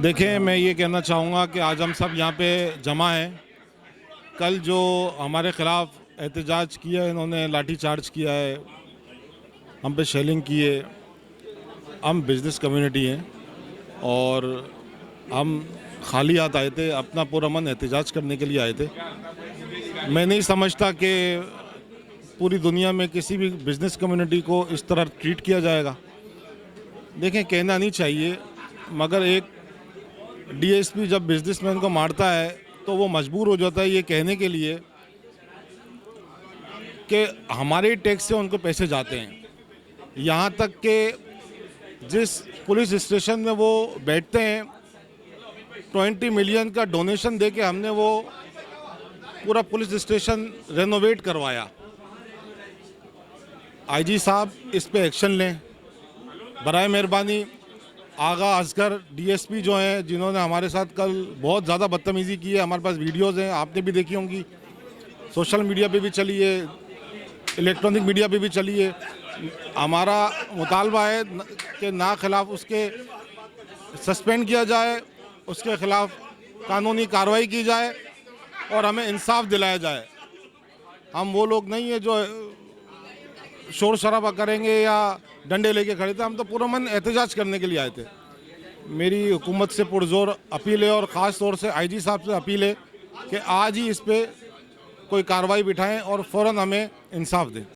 देखिए, मैं ये कहना चाहूँगा कि आज हम सब यहाँ पे जमा हैं। कल जो हमारे ख़िलाफ़ एहतजाज किया है, इन्होंने लाठी चार्ज किया है, हम पे शेलिंग की है। हम बिज़नेस कम्युनिटी हैं और हम खाली हाथ आए थे, अपना पूरा मन एहतजाज करने के लिए आए थे। मैं नहीं समझता कि पूरी दुनिया में किसी भी बिज़नेस कम्युनिटी को इस तरह ट्रीट किया जाएगा। देखें, कहना नहीं चाहिए, मगर एक डीएसपी जब बिजनेसमैन को मारता है तो वो मजबूर हो जाता है ये कहने के लिए कि हमारे टैक्स से उनको पैसे जाते हैं। यहाँ तक कि जिस पुलिस स्टेशन में वो बैठते हैं 20 मिलियन का डोनेशन दे के हमने वो पूरा पुलिस स्टेशन रेनोवेट करवाया। आईजी साहब इस पे एक्शन लें बराए मेहरबानी। आगा असगर डीएसपी जो हैं, जिन्होंने हमारे साथ कल बहुत ज़्यादा बदतमीज़ी की है, हमारे पास वीडियोज़ हैं, आपने भी देखी होंगी, सोशल मीडिया पे भी चली है, इलेक्ट्रॉनिक मीडिया पे भी चली है। हमारा मुतालबा है कि ना खिलाफ उसके सस्पेंड किया जाए, उसके ख़िलाफ़ कानूनी कार्रवाई की जाए और हमें इंसाफ दिलाया जाए। हम वो लोग नहीं है जो शोर शराबा करेंगे या डंडे लेके खड़े थे। हम तो पूरा मन एहतजाज करने के लिए आए थे। मेरी हुकूमत से पुरजोर अपील है और ख़ास तौर से आईजी साहब से अपील है कि आज ही इस पे कोई कार्रवाई बिठाएं और फ़ौरन हमें इंसाफ दें।